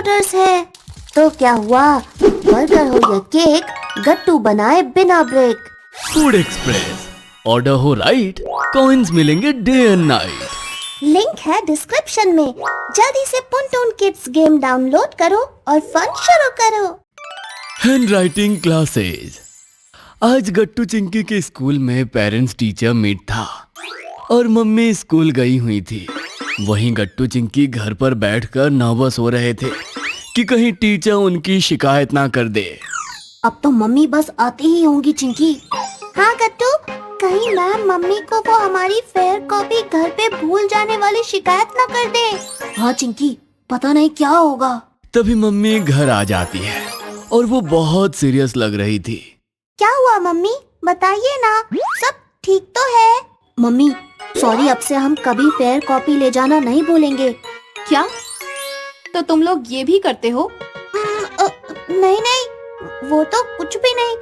Orders है। तो क्या हुआ, बर्गर हो या केक, गट्टू बनाए बिना ब्रेक। फूड एक्सप्रेस, ऑर्डर हो राइट, कॉइन्स मिलेंगे डे एंड नाइट। लिंक है डिस्क्रिप्शन में। जल्दी से पुनटून किड्स गेम डाउनलोड करो और फन शुरू करो। Hand writing classes. आज गट्टू चिंकी के स्कूल में पेरेंट्स टीचर मीट था और मम्मी स्कूल गई हुई थी। वहीं गट्टू चिंकी घर पर बैठकर नर्वस हो रहे थे कि कहीं टीचर उनकी शिकायत ना कर दे। अब तो मम्मी बस आती ही होंगी चिंकी। हाँ गट्टू, कहीं मैम मम्मी को वो हमारी फेयर कॉपी घर पे भूल जाने वाली शिकायत ना कर दे। हाँ चिंकी, पता नहीं क्या होगा। तभी मम्मी घर आ जाती है और वो बहुत सीरियस लग रही थी। क्या हुआ मम्मी, बताइए ना, सब ठीक तो है? मम्मी सॉरी, अब से हम कभी फेयर कॉपी ले जाना नहीं भूलेंगे। क्या? तो तुम लोग ये भी करते हो? नहीं नहीं, वो तो कुछ भी नहीं।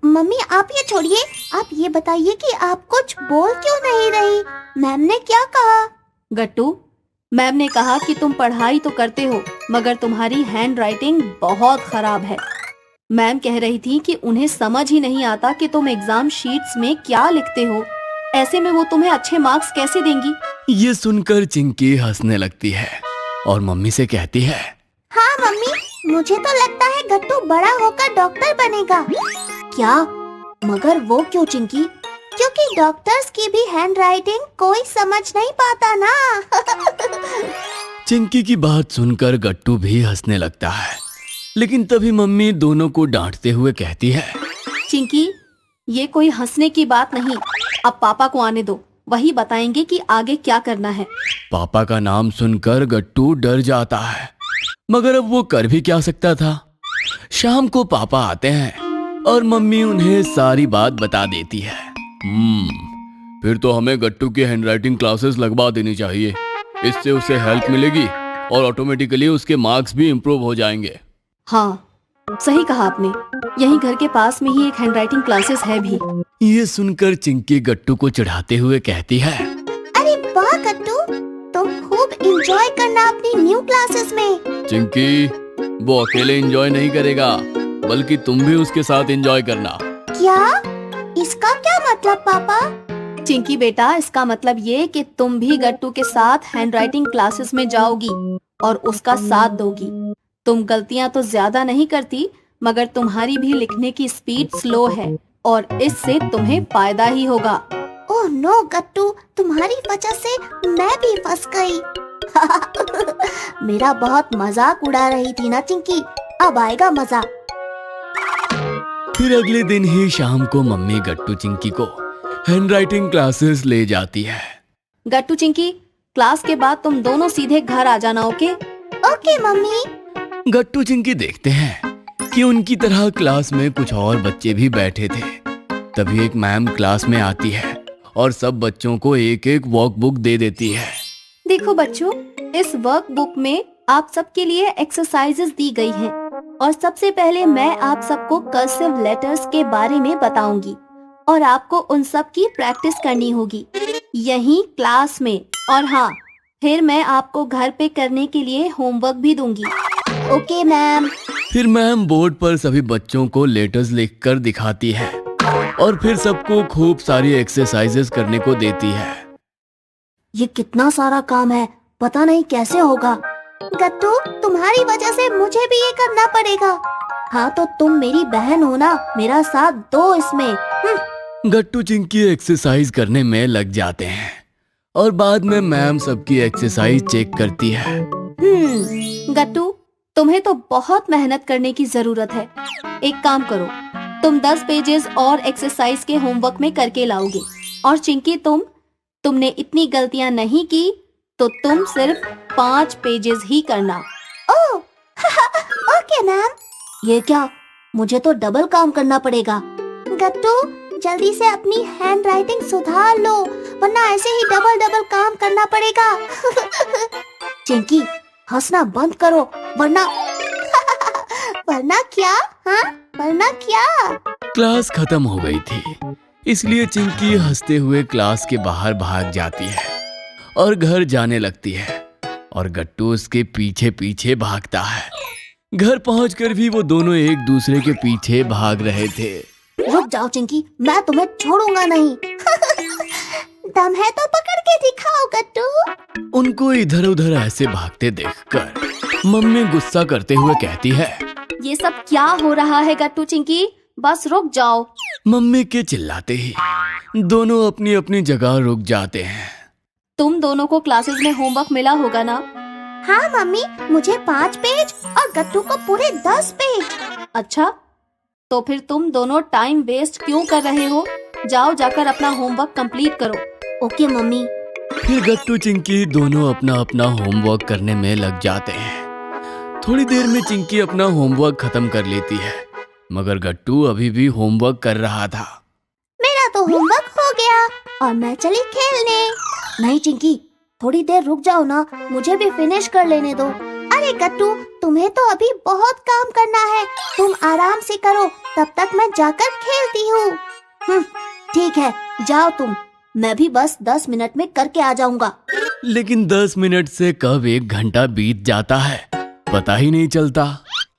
मम्मी आप ये छोड़िए, आप ये बताइए कि आप कुछ बोल क्यों नहीं रही? मैम ने क्या कहा? गट्टू, मैम ने कहा कि तुम पढ़ाई तो करते हो मगर तुम्हारी हैंड राइटिंग बहुत खराब है। मैम कह रही थी कि उन्हें समझ ही नहीं आता कि तुम एग्जाम शीट्स में क्या लिखते हो। ऐसे में वो तुम्हें अच्छे मार्क्स कैसे देंगी? ये सुनकर चिंकी हंसने लगती है और मम्मी से कहती है, हाँ मम्मी, मुझे तो लगता है गट्टू बड़ा होकर डॉक्टर बनेगा। क्या? मगर वो क्यों चिंकी? क्योंकि डॉक्टर्स की भी हैंड राइटिंग कोई समझ नहीं पाता ना। चिंकी की बात सुनकर गट्टू भी हंसने लगता है, लेकिन तभी मम्मी दोनों को डांटते हुए कहती है, चिंकी, ये कोई हंसने की बात नहीं। अब पापा को आने दो, वही बताएंगे कि आगे क्या करना है। पापा का नाम सुनकर गट्टू डर जाता है, मगर अब वो कर भी क्या सकता था। शाम को पापा आते हैं और मम्मी उन्हें सारी बात बता देती है। फिर तो हमें गट्टू की हैंडराइटिंग क्लासेस लगवा देनी चाहिए। इससे उसे हेल्प मिलेगी और ऑटोमेटिकली उसके मार्क्स भी इम्प्रूव हो जाएंगे। हाँ, सही कहा आपने। यहीं घर के पास में ही एक हैंडराइटिंग क्लासेस है भी। ये सुनकर चिंकी गट्टू को चिढ़ाते हुए कहती है, अरे वाह गट्टू, तुम खूब एंजॉय करना अपनी न्यू क्लासेस में। चिंकी, वो अकेले एंजॉय नहीं करेगा बल्कि तुम भी उसके साथ एंजॉय करना। क्या? इसका क्या मतलब पापा? चिंकी बेटा, इसका मतलब ये कि तुम भी गट्टू के साथ हैंडराइटिंग क्लासेस में जाओगी और उसका साथ दोगी। तुम गलतियां तो ज्यादा नहीं करती मगर तुम्हारी भी लिखने की स्पीड स्लो है और इससे तुम्हें फायदा ही होगा। ओह नो गट्टू, तुम्हारी वजह से मैं भी फंस गई। मेरा बहुत मजाक उड़ा रही थी ना चिंकी, अब आएगा मजा। फिर अगले दिन ही शाम को मम्मी गट्टू चिंकी को हैंडराइटिंग क्लासेस ले जाती है। गट्टू चिंकी, क्लास के बाद तुम दोनों सीधे घर आ जाना, okay? Okay mummy. Gattu Chinki देखते हैं कि उनकी तरह क्लास में कुछ और बच्चे भी बैठे थे। तभी एक मैम क्लास में आती है और सब बच्चों को एक एक वर्कबुक दे देती है। देखो बच्चों, इस वर्कबुक में आप सबके लिए एक्सरसाइजेस दी गई हैं और सबसे पहले मैं आप सबको कर्सिव लेटर्स के बारे में बताऊंगी और आपको उन सब की प्रैक्टिस करनी होगी यहीं क्लास में। और हाँ, फिर मैं आपको घर पे करने के लिए होमवर्क भी दूंगी। Okay ma'am. फिर मैम बोर्ड पर सभी बच्चों को लेटर्स लिखकर दिखाती है और फिर सबको खूब सारी एक्सरसाइजेस करने को देती है। ये कितना सारा काम है, पता नहीं कैसे होगा। गट्टू, तुम्हारी वजह से मुझे भी ये करना पड़ेगा। हाँ तो तुम मेरी बहन हो ना, मेरा साथ दो इसमें। गट्टू चिंकी एक्सरसाइज करने में लग जाते हैं और बाद में मैम सबकी एक्सरसाइज चेक करती है। गट्टू, तुम्हें तो बहुत मेहनत करने की जरूरत है। एक काम करो, तुम 10 पेजेस और एक्सरसाइज के होमवर्क में करके लाओगे। और चिंकी, तुमने इतनी गलतियां नहीं की तो तुम सिर्फ 5 पेजेस ही करना। Oh okay ma'am. ये क्या, मुझे तो डबल काम करना पड़ेगा। गट्टू, जल्दी से अपनी हैंड राइटिंग सुधार लो, वरना ऐसे ही डबल डबल काम करना पड़ेगा। चिंकी, हंसना बंद करो, वरना वरना क्या? हाँ, वरना क्या? क्लास खत्म हो गई थी, इसलिए चिंकी हंसते हुए क्लास के बाहर भाग जाती है और घर जाने लगती है और गट्टू उसके पीछे पीछे भागता है। घर पहुंचकर भी वो दोनों एक दूसरे के पीछे भाग रहे थे। रुक जाओ चिंकी, मैं तुम्हें छोड़ूंगा नहीं। दम है तो पकड़ के दिखाओ गट्टू। उनको इधर उधर ऐसे भागते देखकर मम्मी गुस्सा करते हुए कहती है, ये सब क्या हो रहा है गट्टू चिंकी, बस रुक जाओ। मम्मी के चिल्लाते ही दोनों अपनी अपनी जगह रुक जाते हैं। तुम दोनों को क्लासेस में होमवर्क मिला होगा ना? हाँ मम्मी, मुझे 5 पेज और गट्टू को पूरे 10 पेज। अच्छा, तो फिर तुम दोनों टाइम वेस्ट क्यों कर रहे हो? जाओ जाकर अपना होमवर्क कंप्लीट करो। Okay mummy. फिर गट्टू चिंकी दोनों अपना अपना होमवर्क करने में लग जाते हैं। थोड़ी देर में चिंकी अपना होमवर्क खत्म कर लेती है, मगर गट्टू अभी भी होमवर्क कर रहा था। मेरा तो होमवर्क हो गया और मैं चली खेलने। नहीं चिंकी, थोड़ी देर रुक जाओ ना, मुझे भी फिनिश कर लेने दो। अरे गट्टू, तुम्हें तो अभी बहुत काम करना है, तुम आराम से करो, तब तक मैं जाकर खेलती हूँ। ठीक है, जाओ तुम, मैं भी बस 10 मिनट में करके आ जाऊंगा। लेकिन 10 मिनट से कब 1 घंटा बीत जाता है पता ही नहीं चलता।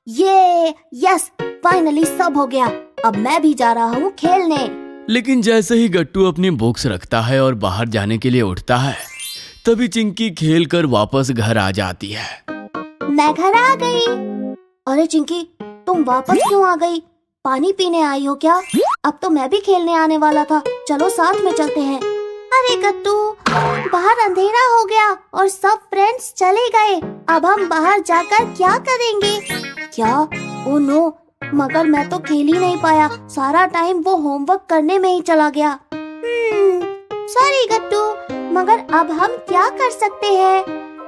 यस, फाइनली सब हो गया, अब मैं भी जा रहा हूँ खेलने। लेकिन जैसे ही गट्टू अपनी बुक्स रखता है और बाहर जाने के लिए उठता है, तभी चिंकी खेल कर वापस घर आ जाती है। मैं घर आ गई। अरे चिंकी, तुम वापस क्यों आ गई? पानी पीने आई हो क्या? अब तो मैं भी खेलने आने वाला था, चलो साथ में चलते हैं। अरे गट्टू, बाहर अंधेरा हो गया और सब फ्रेंड्स चले गए, अब हम बाहर जाकर क्या करेंगे? क्या? ओह नो, मगर मैं तो खेल ही नहीं पाया, सारा टाइम वो होमवर्क करने में ही चला गया। सॉरी गट्टू, मगर अब हम क्या कर सकते हैं?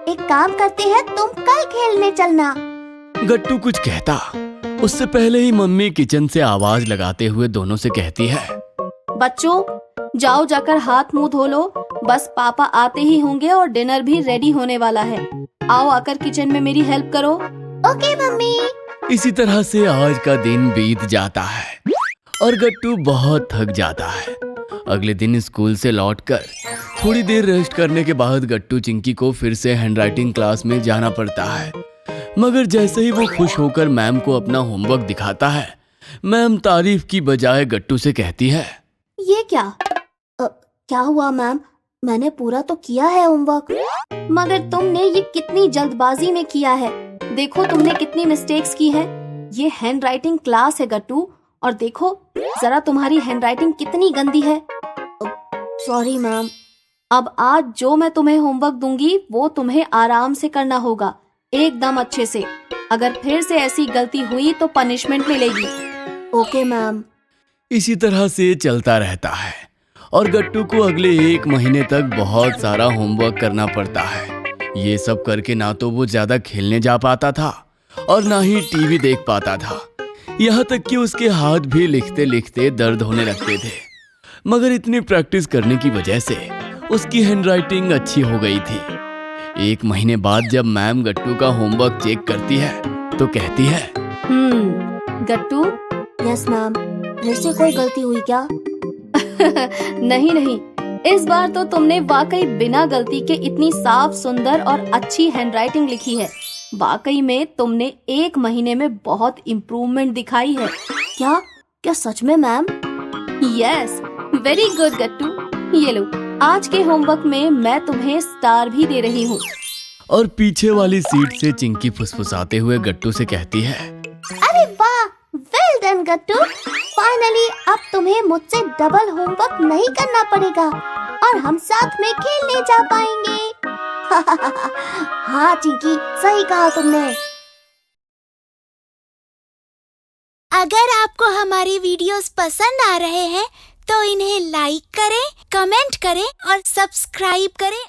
एक काम करते हैं, तुम कल खेलने चलना। गट्टू कुछ कहता उससे पहले ही मम्मी किचन से आवाज लगाते हुए दोनों से कहती है, बच्चों, जाओ जाकर हाथ मुंह धो लो, बस पापा आते ही होंगे और डिनर भी रेडी होने वाला है। आओ आकर किचन में मेरी हेल्प करो। Okay mummy. इसी तरह से आज का दिन बीत जाता है और गट्टू बहुत थक जाता है। अगले दिन स्कूल से लौटकर थोड़ी देर रेस्ट करने के बाद गट्टू चिंकी को फिर से हैंडराइटिंग क्लास में जाना पड़ता है। मगर जैसे ही वो खुश होकर मैम को अपना होमवर्क दिखाता है, मैम तारीफ की बजाय गट्टू से कहती है, ये क्या? क्या हुआ मैम? मैंने पूरा तो किया है होमवर्क। मगर तुमने ये कितनी जल्दबाजी में किया है, देखो तुमने कितनी मिस्टेक्स की है। ये हैंडराइटिंग क्लास है गट्टू, और देखो जरा तुम्हारी हैंडराइटिंग कितनी गंदी है। Sorry ma'am. अब आज जो मैं तुम्हें होमवर्क दूंगी वो तुम्हें आराम से करना होगा, एकदम अच्छे से। अगर फिर से ऐसी गलती हुई तो पनिशमेंट मिलेगी। Okay ma'am. इसी तरह से चलता रहता है और गट्टू को अगले 1 महीने तक बहुत सारा होमवर्क करना पड़ता है। ये सब करके ना तो वो ज्यादा खेलने जा पाता था और ना ही टीवी देख पाता था। यहाँ तक कि उसके हाथ भी लिखते लिखते दर्द होने लगते थे। मगर इतनी प्रैक्टिस करने की वजह से उसकी हैंडराइटिंग अच्छी हो गई थी। 1 महीने बाद जब मैम गट्टू का होमवर्क चेक करती है तो कहती है, गट्टू। Yes ma'am. फिर से कोई गलती हुई क्या? नहीं, इस बार तो तुमने वाकई बिना गलती के इतनी साफ, सुंदर और अच्छी हैंडराइटिंग लिखी है। वाकई में तुमने 1 महीने में बहुत इम्प्रूवमेंट दिखाई है। क्या सच में मैम? यस, वेरी गुड गट्टू। ये लो, आज के होमवर्क में मैं तुम्हें स्टार भी दे रही हूँ। और पीछे वाली सीट से चिंकी फुसफुसाते हुए गट्टू से कहती है, अरे वाह, वेल डन गट्टू। फाइनली अब तुम्हें मुझसे डबल होमवर्क नहीं करना पड़ेगा और हम साथ में खेलने जा पाएंगे। हाँ चिंकी, सही कहा तुमने। अगर आपको हमारी वीडियोस पसंद आ रहे हैं तो इन्हें लाइक करें, कमेंट करें और सब्सक्राइब करें